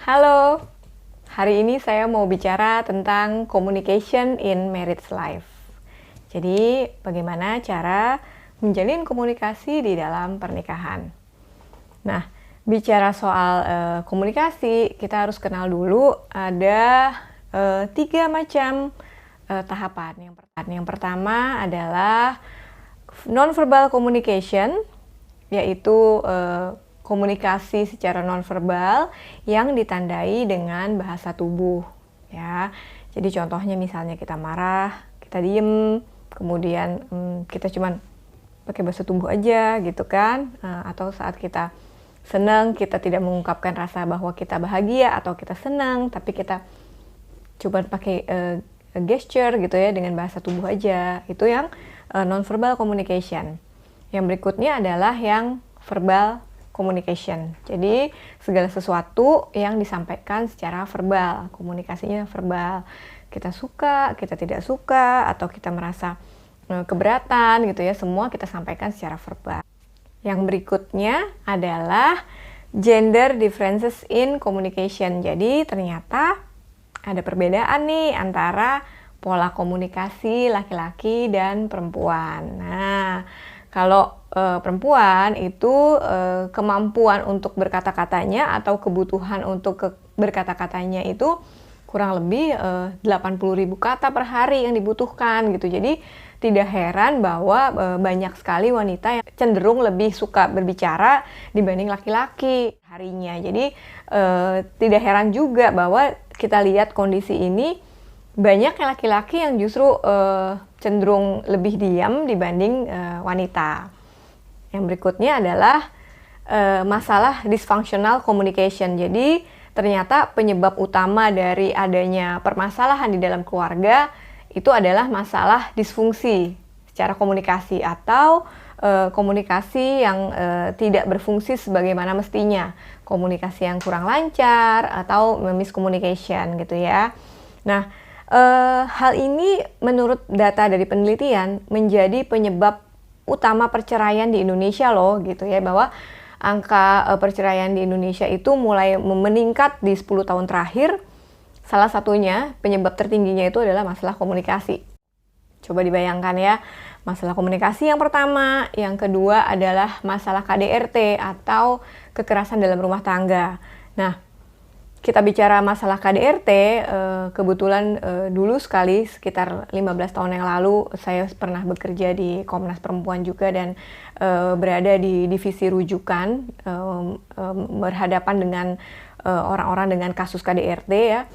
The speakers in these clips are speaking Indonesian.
Halo, hari ini saya mau bicara tentang communication in marriage life. Jadi, bagaimana cara menjalin komunikasi di dalam pernikahan. Nah, bicara soal komunikasi, kita harus kenal dulu ada 3 macam tahapan. Yang pertama adalah non-verbal communication, yaitu komunikasi secara nonverbal yang ditandai dengan bahasa tubuh, ya. Jadi contohnya misalnya kita marah, kita diem, kemudian kita cuman pakai bahasa tubuh aja gitu kan, atau saat kita senang kita tidak mengungkapkan rasa bahwa kita bahagia atau kita senang, tapi kita cuman pakai gesture gitu ya dengan bahasa tubuh aja. Itu yang nonverbal communication. Yang berikutnya adalah yang verbal communication. Jadi segala sesuatu yang disampaikan secara verbal, komunikasinya verbal. Kita suka, kita tidak suka, atau kita merasa keberatan gitu ya, semua kita sampaikan secara verbal. Yang berikutnya adalah gender differences in communication. Jadi ternyata ada perbedaan nih antara pola komunikasi laki-laki dan perempuan. Nah, kalau perempuan itu kemampuan untuk berkata-katanya atau kebutuhan untuk berkata-katanya itu kurang lebih 80.000 kata per hari yang dibutuhkan gitu. Jadi tidak heran bahwa banyak sekali wanita yang cenderung lebih suka berbicara dibanding laki-laki harinya. Jadi tidak heran juga bahwa kita lihat kondisi ini banyak laki-laki yang justru cenderung lebih diam dibanding wanita. Yang berikutnya adalah masalah dysfunctional communication. Jadi ternyata penyebab utama dari adanya permasalahan di dalam keluarga itu adalah masalah disfungsi secara komunikasi atau komunikasi yang tidak berfungsi sebagaimana mestinya. Komunikasi yang kurang lancar atau miscommunication gitu ya. Nah, hal ini menurut data dari penelitian menjadi penyebab utama perceraian di Indonesia loh gitu ya, bahwa angka perceraian di Indonesia itu mulai meningkat di 10 tahun terakhir. Salah satunya penyebab tertingginya itu adalah masalah komunikasi. Coba dibayangkan ya, masalah komunikasi yang pertama, yang kedua adalah masalah KDRT atau kekerasan dalam rumah tangga. Nah, kita bicara masalah KDRT, kebetulan dulu sekali sekitar 15 tahun yang lalu saya pernah bekerja di Komnas Perempuan juga dan berada di divisi rujukan, berhadapan dengan orang-orang dengan kasus KDRT ya.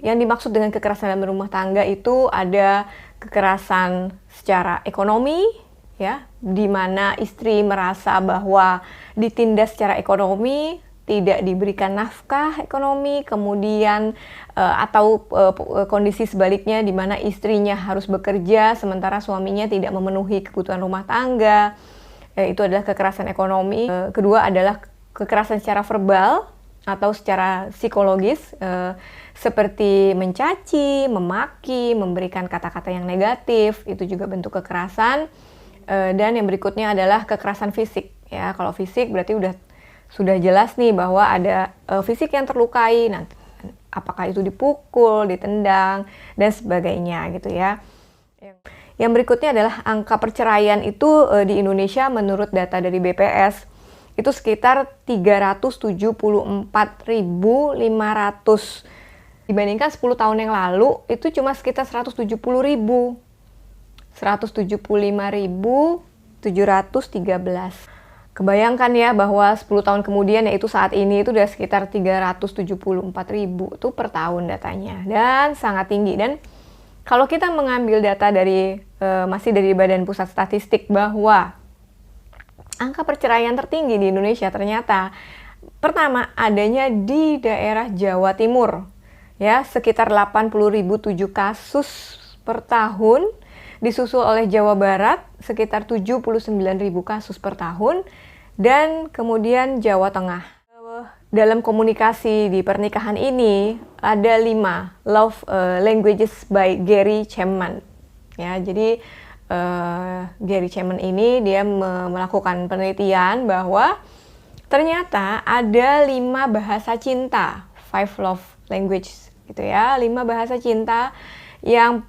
Yang dimaksud dengan kekerasan dalam rumah tangga itu ada kekerasan secara ekonomi ya, di mana istri merasa bahwa ditindas secara ekonomi, tidak diberikan nafkah ekonomi, kemudian atau kondisi sebaliknya di mana istrinya harus bekerja sementara suaminya tidak memenuhi kebutuhan rumah tangga. Itu adalah kekerasan ekonomi. Kedua adalah kekerasan secara verbal atau secara psikologis, seperti mencaci, memaki, memberikan kata-kata yang negatif, itu juga bentuk kekerasan. Dan yang berikutnya adalah kekerasan fisik. Ya, kalau fisik berarti sudah jelas nih bahwa ada fisik yang terlukai, nanti apakah itu dipukul, ditendang, dan sebagainya gitu ya. Yang berikutnya adalah angka perceraian itu di Indonesia menurut data dari BPS itu sekitar 374.500. Dibandingkan 10 tahun yang lalu itu cuma sekitar 170.000. 175.713. Kebayangkan ya bahwa 10 tahun kemudian, yaitu saat ini itu udah sekitar 374.000 itu per tahun datanya, dan sangat tinggi. Dan kalau kita mengambil data dari masih dari Badan Pusat Statistik bahwa angka perceraian tertinggi di Indonesia ternyata pertama adanya di daerah Jawa Timur ya, sekitar 80.007 kasus per tahun, disusul oleh Jawa Barat sekitar 79.000 kasus per tahun, dan kemudian Jawa Tengah. Dalam komunikasi di pernikahan ini ada 5 love languages by Gary Chapman. Ya, jadi Gary Chapman ini dia melakukan penelitian bahwa Ternyata ada 5 bahasa cinta, 5 love language gitu ya, 5 bahasa cinta yang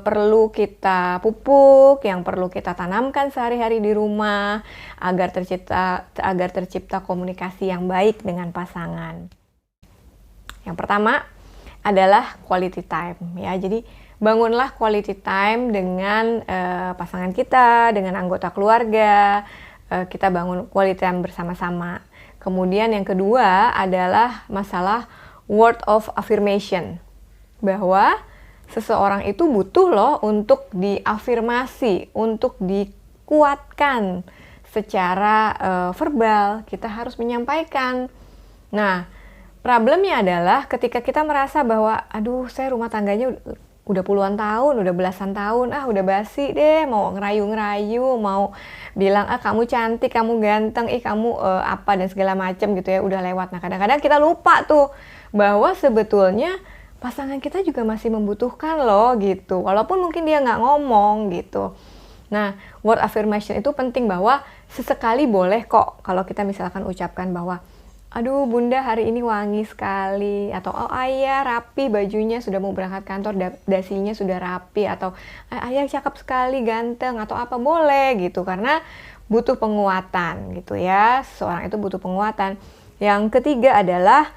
perlu kita pupuk, yang perlu kita tanamkan sehari-hari di rumah agar tercipta komunikasi yang baik dengan pasangan. Yang pertama adalah quality time ya. Jadi bangunlah quality time dengan pasangan kita, dengan anggota keluarga. Kita bangun quality time bersama-sama. Kemudian yang kedua adalah masalah word of affirmation, bahwa seseorang itu butuh loh untuk diafirmasi, untuk dikuatkan secara verbal. Kita harus menyampaikan. Nah, problemnya adalah ketika kita merasa bahwa aduh, saya rumah tangganya udah puluhan tahun, udah belasan tahun, udah basi deh, mau ngerayu-ngerayu, mau bilang kamu cantik, kamu ganteng, kamu apa dan segala macam gitu ya, udah lewat. Nah, kadang-kadang kita lupa tuh bahwa sebetulnya pasangan kita juga masih membutuhkan loh gitu, walaupun mungkin dia nggak ngomong gitu. Nah, word affirmation itu penting, bahwa sesekali boleh kok kalau kita misalkan ucapkan bahwa aduh bunda hari ini wangi sekali, atau oh ayah rapi bajunya, sudah mau berangkat kantor dasinya sudah rapi, atau ayah cakep sekali, ganteng, atau apa, boleh gitu, karena butuh penguatan gitu ya, seseorang itu butuh penguatan. Yang ketiga adalah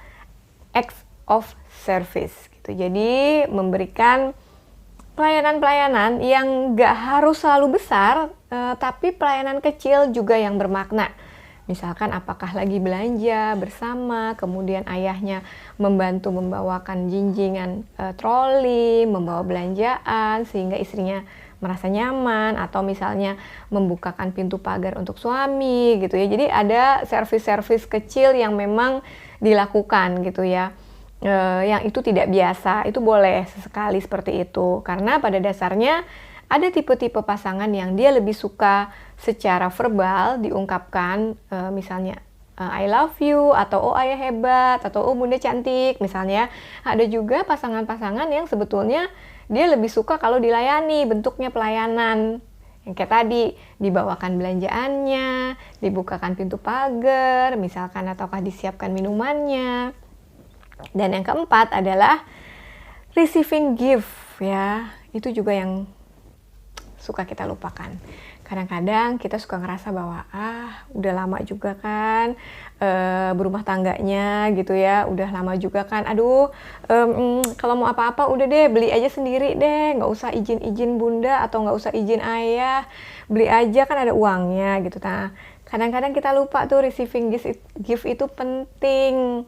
acts of service gitu. Jadi memberikan pelayanan-pelayanan yang gak harus selalu besar, tapi pelayanan kecil juga yang bermakna. Misalkan apakah lagi belanja bersama, kemudian ayahnya membantu membawakan jinjingan troli, membawa belanjaan sehingga istrinya merasa nyaman, atau misalnya membukakan pintu pagar untuk suami gitu ya. Jadi ada servis-servis kecil yang memang dilakukan gitu ya. Yang itu tidak biasa, itu boleh sesekali seperti itu, karena pada dasarnya ada tipe-tipe pasangan yang dia lebih suka secara verbal diungkapkan, misalnya I love you, atau oh ayah hebat, atau oh bunda cantik misalnya. Ada juga pasangan-pasangan yang sebetulnya dia lebih suka kalau dilayani, bentuknya pelayanan, yang kayak tadi, dibawakan belanjaannya, dibukakan pintu pagar misalkan, ataukah disiapkan minumannya. Dan yang keempat adalah receiving gift ya, itu juga yang suka kita lupakan. Kadang-kadang kita suka ngerasa bahwa udah lama juga kan berumah tangganya gitu ya, udah lama juga kan, kalau mau apa-apa udah deh beli aja sendiri deh, nggak usah izin bunda atau nggak usah izin ayah, beli aja kan ada uangnya gitu. Nah, kadang-kadang kita lupa tuh receiving gift itu penting,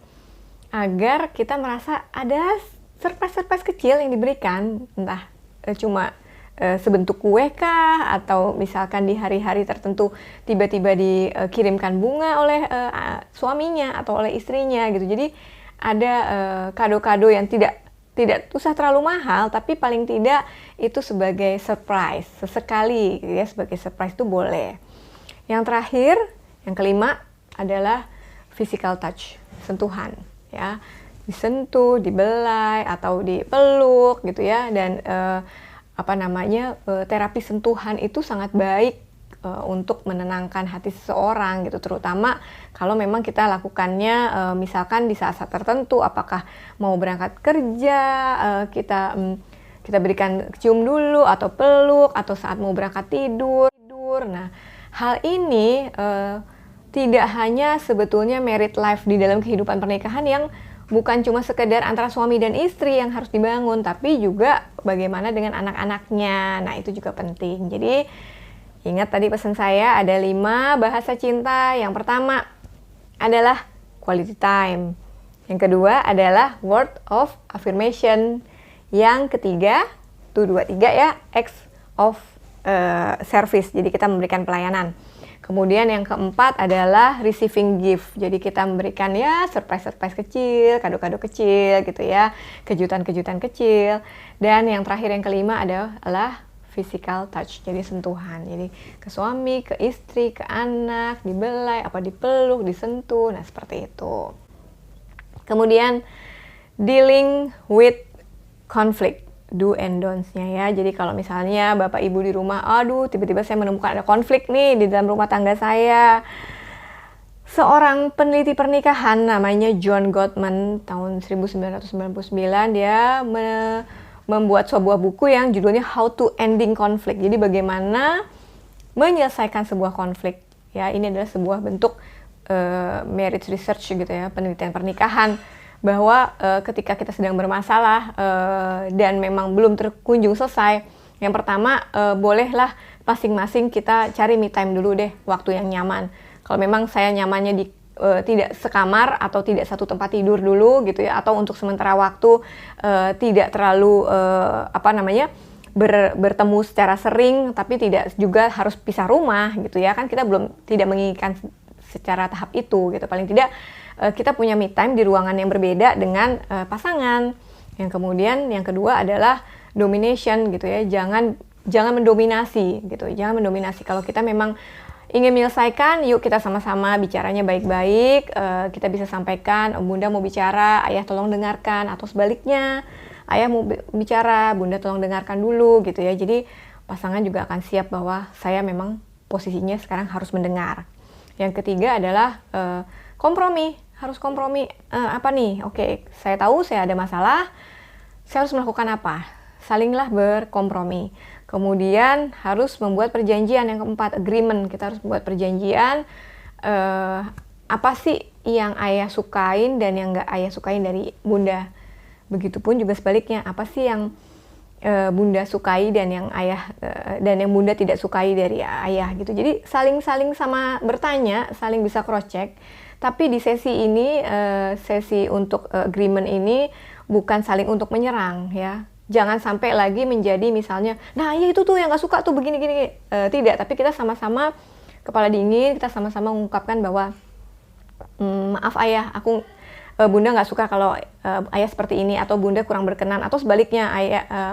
agar kita merasa ada surprise-surprise kecil yang diberikan, entah cuma sebentuk kue kah, atau misalkan di hari-hari tertentu tiba-tiba dikirimkan bunga oleh suaminya atau oleh istrinya gitu. Jadi ada kado-kado yang tidak usah terlalu mahal, tapi paling tidak itu sebagai surprise sesekali gitu ya, sebagai surprise itu boleh. Yang terakhir, yang kelima adalah physical touch, sentuhan ya, disentuh, dibelai atau dipeluk gitu ya. Dan terapi sentuhan itu sangat baik untuk menenangkan hati seseorang gitu, terutama kalau memang kita lakukannya misalkan di saat-saat tertentu, apakah mau berangkat kerja, kita berikan cium dulu atau peluk, atau saat mau berangkat tidur. Nah, hal ini tidak hanya sebetulnya married life di dalam kehidupan pernikahan yang bukan cuma sekedar antara suami dan istri yang harus dibangun, tapi juga bagaimana dengan anak-anaknya. Nah, itu juga penting. Jadi, ingat tadi pesan saya ada 5 bahasa cinta. Yang pertama adalah quality time. Yang kedua adalah word of affirmation. Yang ketiga, 2, 3 ya, acts of service. Jadi kita memberikan pelayanan. Kemudian yang keempat adalah receiving gift. Jadi kita memberikan ya surprise-surprise kecil, kado-kado kecil gitu ya, kejutan-kejutan kecil. Dan yang terakhir yang kelima adalah physical touch, jadi sentuhan. Jadi ke suami, ke istri, ke anak, dibelai, dipeluk, disentuh. Nah, seperti itu. Kemudian dealing with conflict, do and don'ts-nya ya. Jadi kalau misalnya Bapak Ibu di rumah, tiba-tiba saya menemukan ada konflik nih di dalam rumah tangga saya. Seorang peneliti pernikahan namanya John Gottman tahun 1999, dia membuat sebuah buku yang judulnya How to Ending Conflict. Jadi bagaimana menyelesaikan sebuah konflik. Ya, ini adalah sebuah bentuk marriage research gitu ya, penelitian pernikahan, bahwa ketika kita sedang bermasalah dan memang belum terkunjung selesai, yang pertama bolehlah masing-masing kita cari me time dulu deh, waktu yang nyaman. Kalau memang saya nyamannya di tidak sekamar atau tidak satu tempat tidur dulu gitu ya, atau untuk sementara waktu tidak terlalu bertemu secara sering, tapi tidak juga harus pisah rumah gitu ya, kan kita belum tidak menginginkan secara tahap itu gitu. Paling tidak kita punya me time di ruangan yang berbeda dengan pasangan. Yang kemudian yang kedua adalah domination gitu ya, jangan mendominasi gitu, jangan mendominasi. Kalau kita memang ingin menyelesaikan, yuk kita sama-sama bicaranya baik-baik, kita bisa sampaikan, Bunda mau bicara, Ayah tolong dengarkan, atau sebaliknya, Ayah mau bicara, Bunda tolong dengarkan dulu gitu ya. Jadi pasangan juga akan siap bahwa saya memang posisinya sekarang harus mendengar. Yang ketiga adalah kompromi, harus kompromi. Apa nih? Oke, saya tahu saya ada masalah, saya harus melakukan apa? Salinglah berkompromi. Kemudian harus membuat perjanjian. Yang keempat, agreement. Kita harus membuat perjanjian apa sih yang Ayah sukain dan yang nggak Ayah sukain dari Bunda. Begitupun juga sebaliknya, apa sih yang Bunda sukai dan yang Ayah dan yang Bunda tidak sukai dari Ayah gitu. Jadi saling sama bertanya, saling bisa cross check. Tapi di sesi ini, sesi untuk agreement ini bukan saling untuk menyerang ya. Jangan sampai lagi menjadi misalnya, nah ya itu tuh yang gak suka tuh begini-gini. Tidak, tapi kita sama-sama kepala dingin, kita sama-sama mengungkapkan bahwa maaf Ayah, Bunda gak suka kalau Ayah seperti ini, atau Bunda kurang berkenan, atau sebaliknya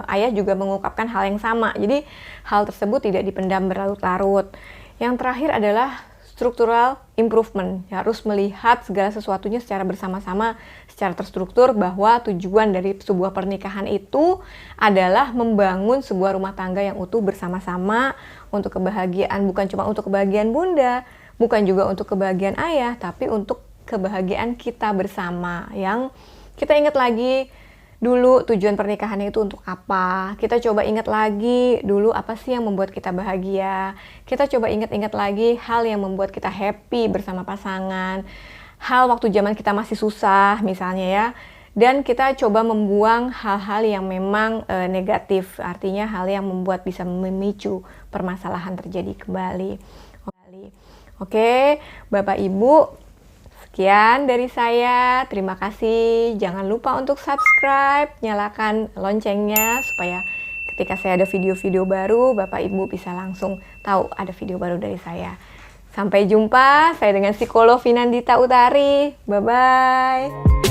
Ayah juga mengungkapkan hal yang sama. Jadi hal tersebut tidak dipendam berlarut-larut. Yang terakhir adalah structural improvement, harus melihat segala sesuatunya secara bersama-sama, secara terstruktur, bahwa tujuan dari sebuah pernikahan itu adalah membangun sebuah rumah tangga yang utuh bersama-sama untuk kebahagiaan, bukan cuma untuk kebahagiaan Bunda, bukan juga untuk kebahagiaan Ayah, tapi untuk kebahagiaan kita bersama. Yang kita ingat lagi dulu tujuan pernikahan itu untuk apa. Kita coba ingat lagi dulu apa sih yang membuat kita bahagia. Kita coba ingat-ingat lagi hal yang membuat kita happy bersama pasangan. Hal waktu zaman kita masih susah misalnya ya. Dan kita coba membuang hal-hal yang memang negatif. Artinya hal yang membuat bisa memicu permasalahan terjadi kembali. Oke, Bapak Ibu, sekian dari saya, terima kasih. Jangan lupa untuk subscribe, nyalakan loncengnya supaya ketika saya ada video-video baru, Bapak Ibu bisa langsung tahu ada video baru dari saya. Sampai jumpa, saya dengan psikolog Vinandita Utari. Bye-bye.